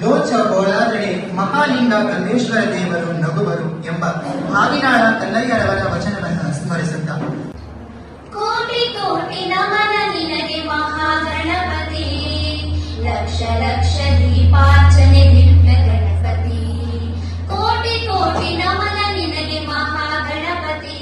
ಲೋಚ ಗೋಳಾದಡೆ ಮಹಾಲಿಂಗ ಕಂದೇಶ್ವರ ದೇವರು ನಗುವರು ಎಂಬ ಹಾವಿನಾಳ ಕಲ್ಲಯ್ಯರವರ ವಚನವನ್ನು ಸ್ಮರಿಸುತ್ತ ಕೋಟಿ ಕೋಟಿ ನಮನ ನಿನಗೆ ಮಹಾಗಣಪತಿ, ಲಕ್ಷ ಲಕ್ಷ ದೀಪಾರ್ಚನೆ ದಿವ್ಯ ಗಣಪತಿ. ಕೋಟಿ ಕೋಟಿ ನಮನ ನಿನಗೆ ಮಹಾಗಣಪತಿ.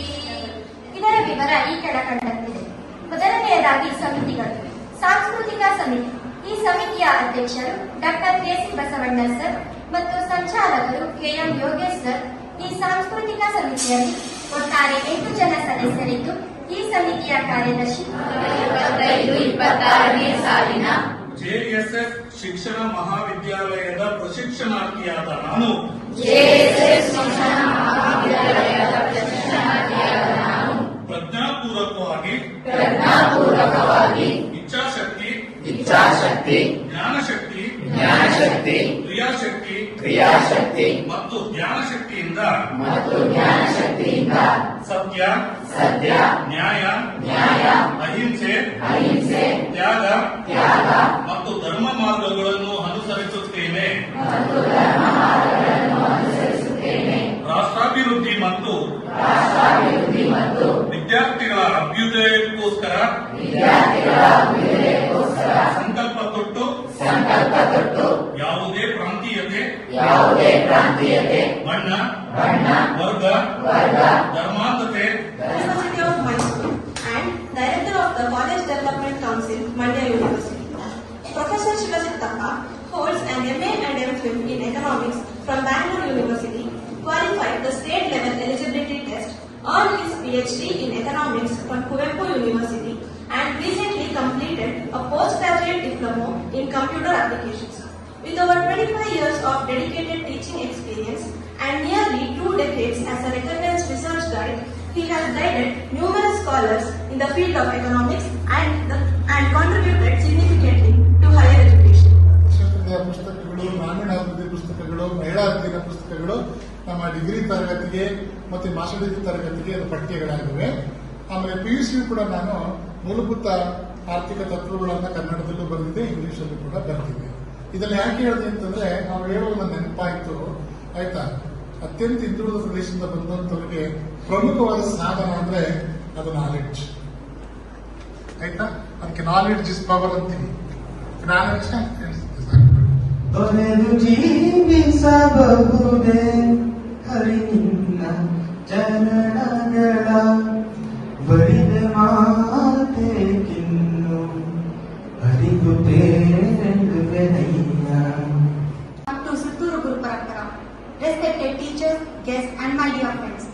ಇದರ ವಿವರ ಈ ಕೆಳಕಂಡಂತಿದೆ. ಮೊದಲನೆಯದಾಗಿ ಸಮಿತಿಗಳು. ಸಾಂಸ್ಕೃತಿಕ ಸಮಿತಿ. ಈ ಸಮಿತಿಯ ಅಧ್ಯಕ್ಷರು ಡಾಕ್ಟರ್ ಕೆ.ಸಿ. ಬಸವಣ್ಣ ಸರ್ ಮತ್ತು ಸಂಚಾಲಕರು ಕೆ.ಎಂ. ಯೋಗೇಶ್ ಸರ್. ಈ ಸಾಂಸ್ಕೃತಿಕ ಸಮಿತಿಯಲ್ಲಿ ಒಟ್ಟಾರೆ 8 ಜನ ಸದಸ್ಯರಿದ್ದು, ಈ ಸಮಿತಿಯ ಕಾರ್ಯದರ್ಶಿ 2025-26ನೇ ಸಾಲಿನ ಜೆಎಸ್ಎಸ್ ಶಿಕ್ಷಣ ಮಹಾವಿದ್ಯಾಲಯದ ಪ್ರಶಿಕ್ಷಣಾರ್ಥಿಯಾದ ನಾನು ಪ್ರಜ್ಞಾಪೂರ್ವಕವಾಗಿ ಇಚ್ಛಾಶಕ್ತಿ ಜ್ಞಾನಶಕ್ತಿ ಕ್ರಿಯಾಶಕ್ತಿ ಮತ್ತು ಜ್ಞಾನಶಕ್ತಿಯಿಂದ ಸತ್ಯ ನ್ಯಾಯ ಅಹಿಂಸೆ ತ್ಯಾಗ ಮತ್ತು ಧರ್ಮ ಮಾರ್ಗಗಳನ್ನು ಅನುಸರಿಸುತ್ತೇನೆ. ರಾಷ್ಟ್ರಾಭಿವೃದ್ಧಿ ಮತ್ತು ವಿದ್ಯಾರ್ಥಿಗಳ ಅಭ್ಯುದಯಕ್ಕೋಸ್ಕರ ಸಂಕಲ್ಪ ತೊಟ್ಟು ಯಾವುದೇ ಪ್ರಾಂತೀಯತೆ ಬಣ್ಣ ವರ್ಗ ಧರ್ಮಾಂಧತೆ and Director of the College Development Council, Mandya University. Professor Shivajit Tappa holds an MA and MPhil in Economics from Bangalore University, qualified the state level eligibility test, earned his PhD in Economics from Kuvempu University, and recently completed a postgraduate diploma in computer applications. With over 25 years of dedicated teaching experience and nearly 2 decades as a recognized research guide, he has guided numerous scholars in the field of economics and contributed significantly to higher education. ಪುಸ್ತಕಗಳು, ಗ್ರಾಮೀಣಾಭಿವೃದ್ಧಿ ಪುಸ್ತಕಗಳು, ಮಹಿಳಾ ಅಧ್ಯಯನ ಪುಸ್ತಕಗಳು ನಮ್ಮ degree ತರಗತಿಗೆ ಮತ್ತು master degree ತರಗತಿಗೆ ಪಠ್ಯಗಳಾಗಿವೆ. ಆಮೇಲೆ PUC ಕೂಡ ನಾನು ಮೂಲಭೂತ ಆರ್ಥಿಕ ತತ್ವಗಳನ್ನು ಕನ್ನಡದಲ್ಲೂ ಬರೆದಿದೆ, ಇಂಗ್ಲಿಷಲ್ಲೂ ಕೂಡ ಬರೆದಿದೆ. ಇದನ್ನ ಯಾಕೆ ಹೇಳಿದೆ ಅಂತಂದ್ರೆ, ನಾವು ಹೇಳೋದು ನನ್ನ ನೆನಪಾಯಿತು. ಆಯ್ತಾ, ಅತ್ಯಂತ ಹಿಂದುಳಿದ ಪ್ರದೇಶದಿಂದ ಬಂದಂತವರಿಗೆ ಪ್ರಮುಖವಾದ ಸಾಧನ ಅಂದ್ರೆ ಅದು ನಾಲೆಡ್ಜ್. ಆಯ್ತಾ, ಅದಕ್ಕೆ ನಾಲೆಡ್ಜ್ ಇಸ್ ಪವರ್ ಅಂತೀವಿ. ಬರೆದು ಜೀವಿಸಬಹುದೇ ಹರಿನಿನ್ನ ಚರಣಗಳ ಬರಿದ ಮಾತೆಗಿನ್ನು ಹರಿದು ಬೇರೆಂದುವೆನಯ್ಯ. To Sutturu Guru Parampara. Respected teachers, guests and my dear friends.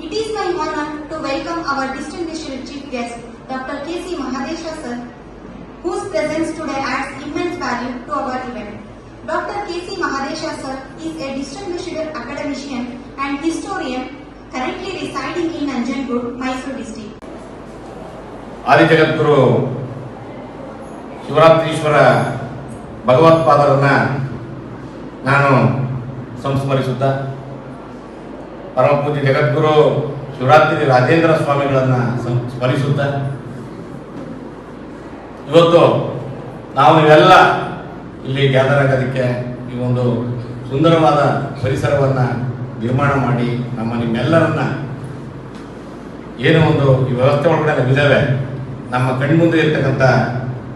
It is my honor to welcome our distinguished chief guest, Dr. K.C. Mahadesha sir, whose presence today adds immense value to our event. Dr. K.C. Mahadesha sir is a distinguished academician and historian currently residing in Nanjangud, Mysore district. ಆದಿಜಗದ್ಗುರು Shivaratrishwara ಭಗವತ್ಪಾದರನ್ನ ನಾನು ಸಂಸ್ಮರಿಸುತ್ತಾ, ಪರಮಪೂಜ್ಯ ಜಗದ್ಗುರು ಶಿವರಾತ್ರಿ ರಾಜೇಂದ್ರ ಸ್ವಾಮಿಗಳನ್ನ ಸ್ಮರಿಸುತ್ತಾ, ಇವತ್ತು ನಾವು ನೀವೆಲ್ಲ ಇಲ್ಲಿ gather ಆಗೋದಕ್ಕೆ ಈ ಒಂದು ಸುಂದರವಾದ ಪರಿಸರವನ್ನ ನಿರ್ಮಾಣ ಮಾಡಿ ನಿಮ್ಮೆಲ್ಲರನ್ನ ಏನೋ ಒಂದು ಈ ವ್ಯವಸ್ಥೆ ಒಳಗಡೆ ನಾವಿದ್ದೇವೆ, ನಮ್ಮ ಕಣ್ಮುಂದೆ ಇರ್ತಕ್ಕಂಥ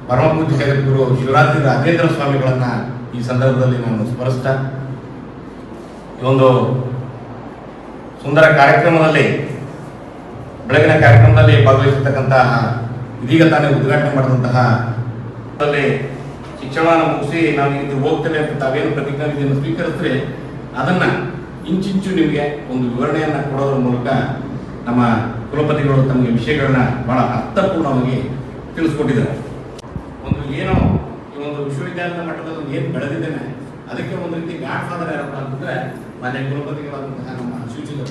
ಪರಮಪೂಜ್ಯ ಜಗದ್ಗುರು ಶಿವರಾತ್ರಿ ರಾಜೇಂದ್ರ ಸ್ವಾಮಿಗಳನ್ನ ಈ ಸಂದರ್ಭದಲ್ಲಿ ನಾನು ಸ್ಮರಿಸ್ತಾ, ಈ ಒಂದು ಸುಂದರ ಕಾರ್ಯಕ್ರಮದಲ್ಲಿ, ಬೆಳಗಿನ ಕಾರ್ಯಕ್ರಮದಲ್ಲಿ ಭಾಗವಹಿಸಿರ್ತಕ್ಕಂತಹ, ಇದೀಗ ತಾನೇ ಉದ್ಘಾಟನೆ ಮಾಡಿದಂತಹ ಶಿಕ್ಷಣವನ್ನು ಮುಗಿಸಿ ನಾವು ಇಲ್ಲಿ ಹೋಗ್ತೇವೆ ಅಂತ ತಾವೇನು ಪ್ರತಿಜ್ಞಾ ವಿಧಿಯನ್ನು ಸ್ವೀಕರಿಸಿದ್ರೆ ಅದನ್ನ ಇಂಚಿಂಚು ನಿಮಗೆ ಒಂದು ವಿವರಣೆಯನ್ನ ಕೊಡೋದ್ರ ಮೂಲಕ ನಮ್ಮ ಕುಲಪತಿಗಳು ತಮಗೆ ವಿಷಯಗಳನ್ನ ಬಹಳ ಅರ್ಥಪೂರ್ಣವಾಗಿ ತಿಳಿಸ್ಕೊಟ್ಟಿದ್ದಾರೆ. ಒಂದು ಏನೋ ಈ ಒಂದು ವಿಶ್ವವಿದ್ಯಾಲಯದ ಮಟ್ಟದಲ್ಲಿ ಏನು ಬೆಳೆದಿದ್ದೇನೆ ಅದಕ್ಕೆ ಒಂದು ರೀತಿ ಗಾಡ್ ಫಾದರ್ ಯಾರಪ್ಪ ಅಂತಂದ್ರೆ ಮಾನ್ಯ ಕುಲಪತಿಗಳಾದಂತಹ ನಮ್ಮ ಶಿವಚಂದ್ರ.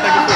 Thank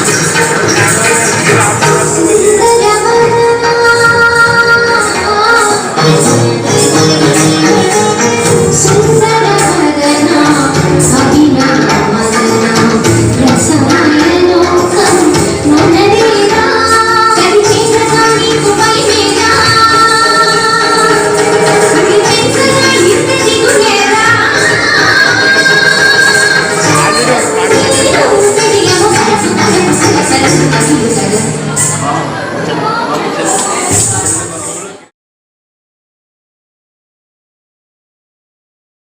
you.